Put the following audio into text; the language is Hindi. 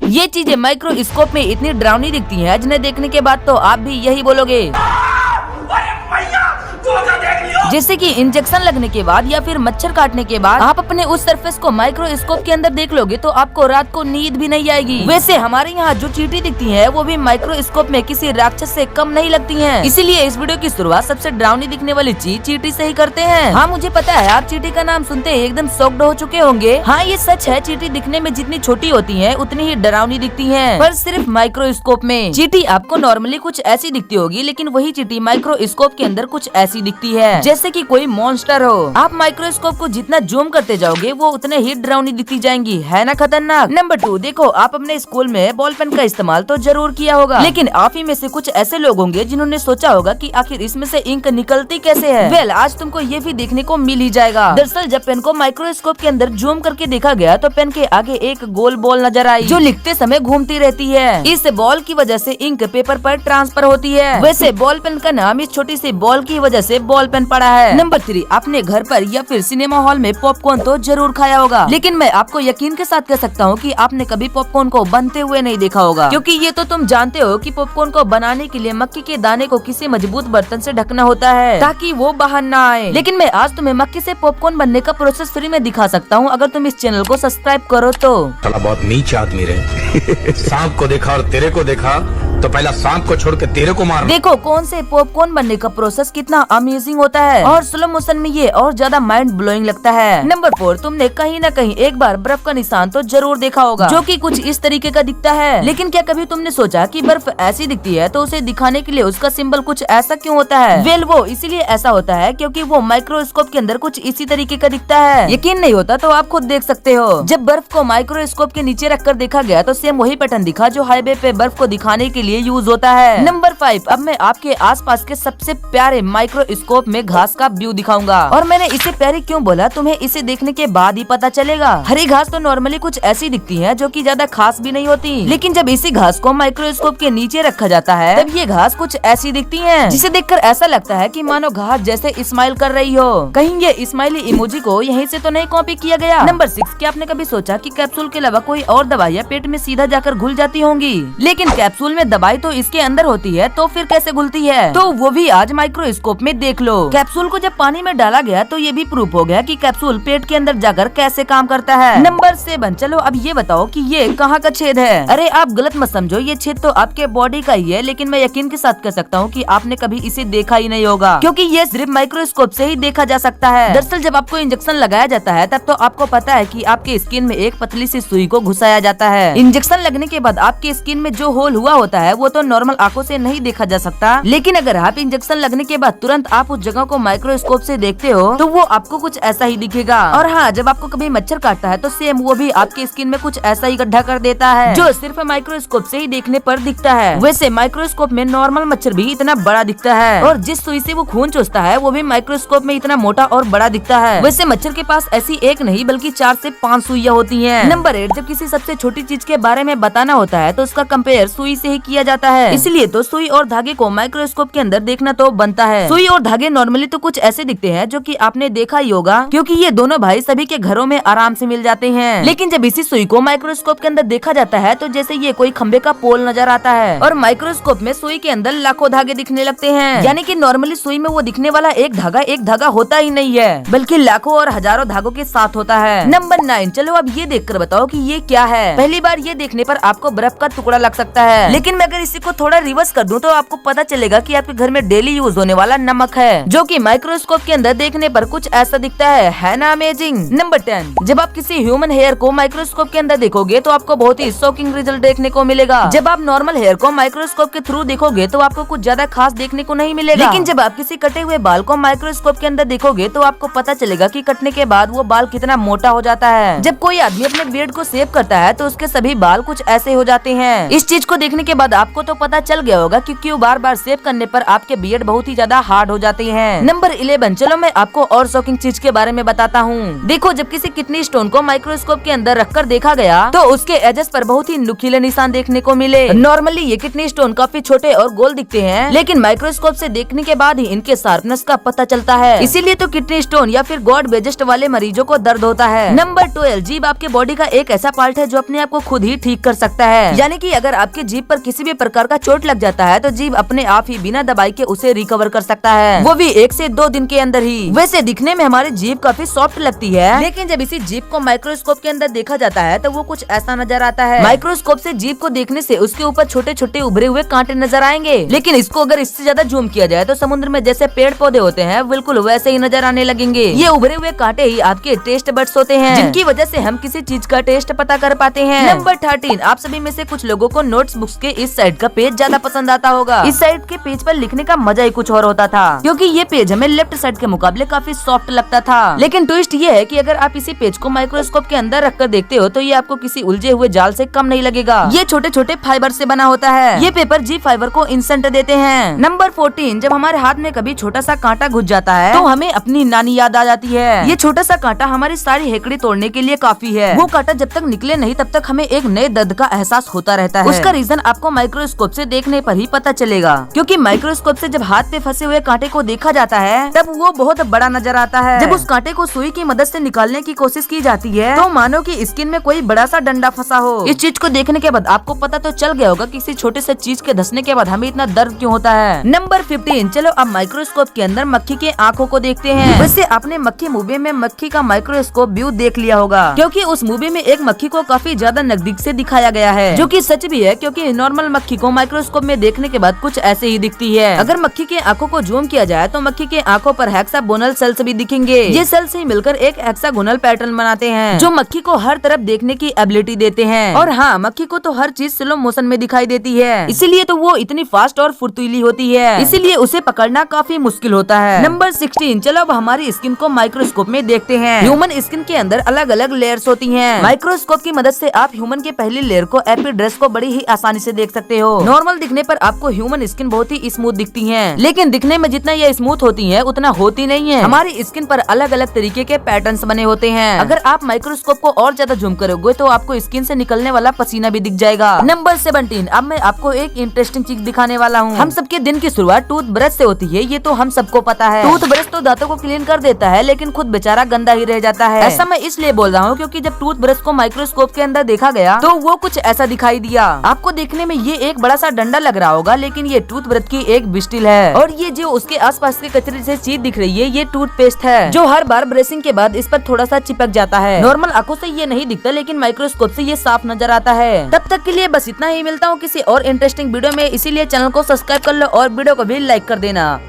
ये चीजें माइक्रोस्कोप में इतनी डरावनी दिखती हैं, जिन्हें देखने के बाद तो आप भी यही बोलोगे। जैसे कि इंजेक्शन लगने के बाद या फिर मच्छर काटने के बाद आप अपने उस सरफेस को माइक्रोस्कोप के अंदर देख लोगे तो आपको रात को नींद भी नहीं आएगी। वैसे हमारे यहाँ जो चींटी दिखती है वो भी माइक्रोस्कोप में किसी राक्षस से कम नहीं लगती हैं। इसीलिए इस वीडियो की शुरुआत सबसे डरावनी दिखने वाली चीज चींटी से ही करते हैं। हाँ, मुझे पता है आप चींटी का नाम सुनते ही एकदम शॉक्ड हो चुके होंगे। हाँ, ये सच है, चींटी दिखने में जितनी छोटी होती है उतनी ही डरावनी दिखती है, पर सिर्फ माइक्रोस्कोप में। चींटी आपको नॉर्मली कुछ ऐसी दिखती होगी, लेकिन वही चींटी माइक्रोस्कोप के अंदर कुछ ऐसी दिखती है जैसे कि कोई मॉन्स्टर हो। आप माइक्रोस्कोप को जितना जूम करते जाओगे वो उतने ही डरावनी दिखती जाएंगी, है ना खतरनाक। नंबर 2, देखो आप अपने स्कूल में बॉल पेन का इस्तेमाल तो जरूर किया होगा, लेकिन आप ही में से कुछ ऐसे लोग होंगे जिन्होंने सोचा होगा कि आखिर इसमें से इंक निकलती कैसे है। वेल, आज तुमको ये भी देखने को मिल ही जाएगा। दरअसल जब पेन को माइक्रोस्कोप के अंदर जूम करके देखा गया तो पेन के आगे एक गोल बॉल नजर आई जो लिखते समय घूमती रहती है। इस बॉल की वजह से इंक पेपर पर ट्रांसफर होती है। वैसे बॉल पेन का नाम इस छोटी सी बॉल की वजह से बॉल पेन पड़ा है। नंबर 3, आपने घर पर या फिर सिनेमा हॉल में पॉपकॉर्न तो जरूर खाया होगा, लेकिन मैं आपको यकीन के साथ कह सकता हूँ कि आपने कभी पॉपकॉर्न को बनते हुए नहीं देखा होगा, क्योंकि ये तो तुम जानते हो कि पॉपकॉर्न को बनाने के लिए मक्की के दाने को किसी मजबूत बर्तन से ढकना होता है ताकि वो बाहर ना आए। लेकिन मैं आज तुम्हें मक्की से पॉपकॉर्न बनने का प्रोसेस फ्री में दिखा सकता हूँ अगर तुम इस चैनल को सब्सक्राइब करो तो। साला बहुत नीच आदमी रहे। सांप को देखा और तेरे को देखा तो पहला सांप को छोड़ के तेरे को मार। देखो कौन से पॉपकॉर्न बनने का प्रोसेस कितना अमेजिंग होता है और स्लो मोशन में ये और ज्यादा माइंड ब्लोइंग लगता है। नंबर 4, तुमने कहीं न कहीं एक बार बर्फ का निशान तो जरूर देखा होगा जो कि कुछ इस तरीके का दिखता है। लेकिन क्या कभी तुमने सोचा कि बर्फ ऐसी दिखती है तो उसे दिखाने के लिए उसका सिंबल कुछ ऐसा क्यों होता है? वेल, वो इसीलिए ऐसा होता है क्योंकि वो माइक्रोस्कोप के अंदर कुछ इसी तरीके का दिखता है। यकीन नहीं होता तो आप खुद देख सकते हो। जब बर्फ को माइक्रोस्कोप के नीचे रखकर देखा गया तो सेम वही पैटर्न दिखा जो हाईवे पे बर्फ को दिखाने के लिए यूज होता है। नंबर 5, अब मैं आपके आसपास के सबसे प्यारे माइक्रोस्कोप में घास का व्यू दिखाऊंगा। और मैंने इसे प्यारी क्यों बोला तुम्हें इसे देखने के बाद ही पता चलेगा। हरी घास तो नॉर्मली कुछ ऐसी दिखती है जो कि ज्यादा खास भी नहीं होती, लेकिन जब इसी घास को माइक्रोस्कोप के नीचे रखा जाता है तब ये घास कुछ ऐसी दिखती है जिसे देखकर ऐसा लगता है कि मानो घास जैसे स्माइल कर रही हो। कहीं ये स्माइली इमोजी को यहीं से तो नहीं कॉपी किया गया। नंबर 6, क्या आपने कभी सोचा कि कैप्सूल के अलावा कोई और दवाइयाँ पेट में सीधा जाकर घुल जाती होंगी, लेकिन कैप्सूल में दवाई तो इसके अंदर होती है तो फिर कैसे घुलती है? तो वो भी आज माइक्रोस्कोप में देख लो। कैप्सूल को जब पानी में डाला गया तो ये भी प्रूफ हो गया कि कैप्सूल पेट के अंदर जाकर कैसे काम करता है। नंबर 7, चलो अब ये बताओ कि ये कहाँ का छेद है? अरे आप गलत मत समझो, ये छेद तो आपके बॉडी का ही है, लेकिन मैं यकीन के साथ कह सकता हूँ कि आपने कभी इसे देखा ही नहीं होगा, क्योंकि ये सिर्फ माइक्रोस्कोप से ही देखा जा सकता है। दरअसल जब आपको इंजेक्शन लगाया जाता है तब तो आपको पता है कि आपके स्किन में एक पतली सी सुई को घुसाया जाता है। इंजेक्शन लगने के बाद आपकी स्किन में जो होल हुआ होता है वो तो नॉर्मल आंखों से नहीं देखा जा सकता, लेकिन अगर आप इंजेक्शन लगने के बाद तुरंत आप उस जगह को माइक्रोस्कोप से देखते हो तो वो आपको कुछ ऐसा ही दिखेगा। और हाँ, जब आपको कभी मच्छर काटता है तो सेम वो भी आपके स्किन में कुछ ऐसा ही गड्ढा कर देता है जो सिर्फ माइक्रोस्कोप से ही देखने पर दिखता है। वैसे माइक्रोस्कोप में नॉर्मल मच्छर भी इतना बड़ा दिखता है और जिस सुई से वो खून चूसता है वो भी माइक्रोस्कोप में इतना मोटा और बड़ा दिखता है। वैसे मच्छर के पास ऐसी एक नहीं बल्कि 4 से 5 सुइयां होती हैं। नंबर 8, जब किसी सबसे छोटी चीज के बारे में बताना होता है तो उसका कंपेयर सुई से ही किया जाता है, इसलिए तो सुई और धागे को माइक्रोस्कोप के अंदर देखना तो बनता है। सुई और धागे नॉर्मली तो कुछ ऐसे दिखते हैं जो कि आपने देखा ही होगा, क्योंकि ये दोनों भाई सभी के घरों में आराम से मिल जाते हैं। लेकिन जब इसी सुई को माइक्रोस्कोप के अंदर देखा जाता है तो जैसे ये कोई खंबे का पोल नजर आता है और माइक्रोस्कोप में सुई के अंदर लाखों धागे दिखने लगते हैं। यानी कि नॉर्मली सुई में वो दिखने वाला एक धागा होता ही नहीं है, बल्कि लाखों और हजारों धागों के साथ होता है। नंबर 9, चलो अब ये देखकर बताओ कि ये क्या है। पहली बार ये देखने पर आपको बर्फ का टुकड़ा लग सकता है, लेकिन मैं अगर इसी को थोड़ा रिवर्स कर दूं तो आपको पता चलेगा कि आपके घर में डेली यूज होने वाला नमक है, जो कि माइक्रोस्कोप के अंदर देखने पर कुछ ऐसा दिखता है ना अमेजिंग। नंबर 10, जब आप किसी ह्यूमन हेयर को माइक्रोस्कोप के अंदर देखोगे तो आपको बहुत ही शॉकिंग रिजल्ट देखने को मिलेगा। जब आप नॉर्मल हेयर को माइक्रोस्कोप के थ्रू देखोगे तो आपको कुछ ज्यादा खास देखने को नहीं मिलेगा, लेकिन जब आप किसी कटे हुए बाल को माइक्रोस्कोप के अंदर देखोगे तो आपको पता चलेगा कि कटने के बाद वो बाल कितना मोटा हो जाता है। जब कोई आदमी अपने बियर्ड को शेव करता है तो उसके सभी बाल कुछ ऐसे हो जाते हैं। इस चीज को देखने के बाद आपको तो पता चल गया होगा कि क्यों बार बार सेव करने पर आपके बियर्ड बहुत ही ज्यादा हार्ड हो जाते हैं। नंबर 11, चलो मैं आपको और शॉकिंग चीज के बारे में बताता हूँ। देखो, जब किसी किडनी स्टोन को माइक्रोस्कोप के अंदर रखकर देखा गया तो उसके एजेस पर बहुत ही नुकीले निशान देखने को मिले। नॉर्मली ये किडनी स्टोन काफी छोटे और गोल दिखते हैं, लेकिन माइक्रोस्कोप से देखने के बाद ही इनके शार्पनेस का पता चलता है। इसीलिए तो किडनी स्टोन या फिर गॉड वेजिस्ट वाले मरीजों को दर्द होता है। नंबर 12, जीभ आपके बॉडी का एक ऐसा पार्ट है जो अपने आप को खुद ही ठीक कर सकता है। यानी कि अगर आपके जीभ पर किसी भी प्रकार का चोट लग जाता है तो जीभ अपने आप ही बिना दबाई के उसे रिकवर कर सकता है, वो भी 1 से 2 दिन के अंदर ही। वैसे दिखने में हमारी जीभ काफी सॉफ्ट लगती है, लेकिन जब इसी जीभ को माइक्रोस्कोप के अंदर देखा जाता है तो वो कुछ ऐसा नजर आता है। माइक्रोस्कोप से जीभ को देखने से उसके ऊपर छोटे छोटे उभरे हुए कांटे नजर आएंगे, लेकिन इसको अगर इससे ज्यादा जूम किया जाए तो समुद्र में जैसे पेड़ पौधे होते हैं बिल्कुल वैसे ही नजर आने लगेंगे। ये उभरे हुए कांटे ही आपके टेस्ट बड्स होते हैं, जिनकी वजह से हम किसी चीज का टेस्ट पता कर पाते हैं। नंबर 13, आप सभी में से कुछ लोगों को नोट्स बुक्स के इस साइड का पेज ज्यादा पसंद आता होगा। इस साइड के पेज पर लिखने का मजा ही कुछ और होता था, क्योंकि ये पेज हमें लेफ्ट साइड के मुकाबले काफी सॉफ्ट लगता था। लेकिन ट्विस्ट ये है कि अगर आप इसी पेज को माइक्रोस्कोप के अंदर रखकर देखते हो तो ये आपको किसी उलझे हुए जाल से कम नहीं लगेगा। ये छोटे छोटे फाइबर से बना होता है। ये पेपर जी फाइबर को इंसेंट देते हैं। नंबर 14, जब हमारे हाथ में कभी छोटा सा कांटा घुस जाता है तो हमें अपनी नानी याद आ जाती है। ये छोटा सा कांटा हमारी सारी हेकड़ी तोड़ने के लिए काफी है। वो कांटा जब तक निकले नहीं तब तक हमें एक नए दर्द का एहसास होता रहता है। उसका रीजन आपको माइक्रोस्कोप से देखने पर ही पता चलेगा, क्योंकि माइक्रोस्कोप से जब हाथ पे फंसे हुए कांटे को देखा जाता है तब वो बहुत बड़ा नजर आता है। जब उस कांटे को सुई की मदद से निकालने की कोशिश की जाती है तो मानो कि स्किन में कोई बड़ा सा डंडा फंसा हो। इस चीज को देखने के बाद आपको पता तो चल गया होगा किसी छोटे से चीज के धंसने के बाद हमें इतना दर्द क्यों होता है। नंबर 15, चलो अब माइक्रोस्कोप के अंदर मक्खी के आंखों को देखते हैं। वैसे आपने मक्खी मूवी में मक्खी का माइक्रोस्कोप व्यू देख लिया होगा, क्योंकि उस मूवी में एक मक्खी को काफी ज्यादा नजदीक से दिखाया गया है, जो कि सच भी है, क्योंकि नॉर्मल मक्खी को माइक्रोस्कोप में देखने के बाद कुछ ऐसे ही दिखती है। अगर मक्खी के आंखों को जूम किया जाए तो मक्खी के आंखों पर हेक्सागोनल सेल्स भी दिखेंगे। ये सेल्स ही मिलकर एक हेक्सागोनल पैटर्न बनाते हैं, जो मक्खी को हर तरफ देखने की एबिलिटी देते हैं। और हाँ, मक्खी को तो हर चीज स्लो मोशन में दिखाई देती है, इसीलिए तो वो इतनी फास्ट और फुर्तीली होती है, इसीलिए उसे पकड़ना काफी मुश्किल होता है। नंबर 16, चलो अब हमारी स्किन को माइक्रोस्कोप में देखते हैं। ह्यूमन स्किन के अंदर अलग अलग लेयर्स होती हैं। माइक्रोस्कोप की मदद से आप ह्यूमन के पहली लेयर को एपिड्रस को बड़ी ही आसानी से देख सकते हो। नॉर्मल दिखने पर आपको ह्यूमन स्किन बहुत ही स्मूथ दिखती है, लेकिन दिखने में जितना ये स्मूथ होती है उतना होती नहीं है। हमारी स्किन पर अलग अलग तरीके के पैटर्न्स बने होते हैं। अगर आप माइक्रोस्कोप को और ज्यादा जूम करोगे तो आपको स्किन से निकलने वाला पसीना भी दिख जाएगा। नंबर 17, अब मैं आपको एक इंटरेस्टिंग चीज दिखाने वाला हूँ। हम सबके दिन की शुरुआत टूथब्रश से होती है, ये तो हम सबको पता है। टूथब्रश तो दांतों को क्लीन कर देता है, लेकिन खुद बेचारा गंदा ही रह जाता है। ऐसा मैं इसलिए बोल रहा हूँ क्योंकि जब टूथब्रश को माइक्रोस्कोप के अंदर देखा गया तो वो कुछ ऐसा दिखाई दिया। आपको देखने में ये एक बड़ा सा डंडा लग रहा होगा, लेकिन ये टूथब्रश की एक बिस्टिल है, और ये जो उसके आसपास के कचरे से चीज दिख रही है ये टूथपेस्ट है, जो हर बार ब्रशिंग के बाद इस पर थोड़ा सा चिपक जाता है। नॉर्मल आंखों से ये नहीं दिखता, लेकिन माइक्रोस्कोप से ये साफ नजर आता है। तब तक के लिए बस इतना ही, मिलता हूँ किसी और इंटरेस्टिंग वीडियो में, इसीलिए चैनल को सब्सक्राइब कर लो और वीडियो को भी लाइक कर देना।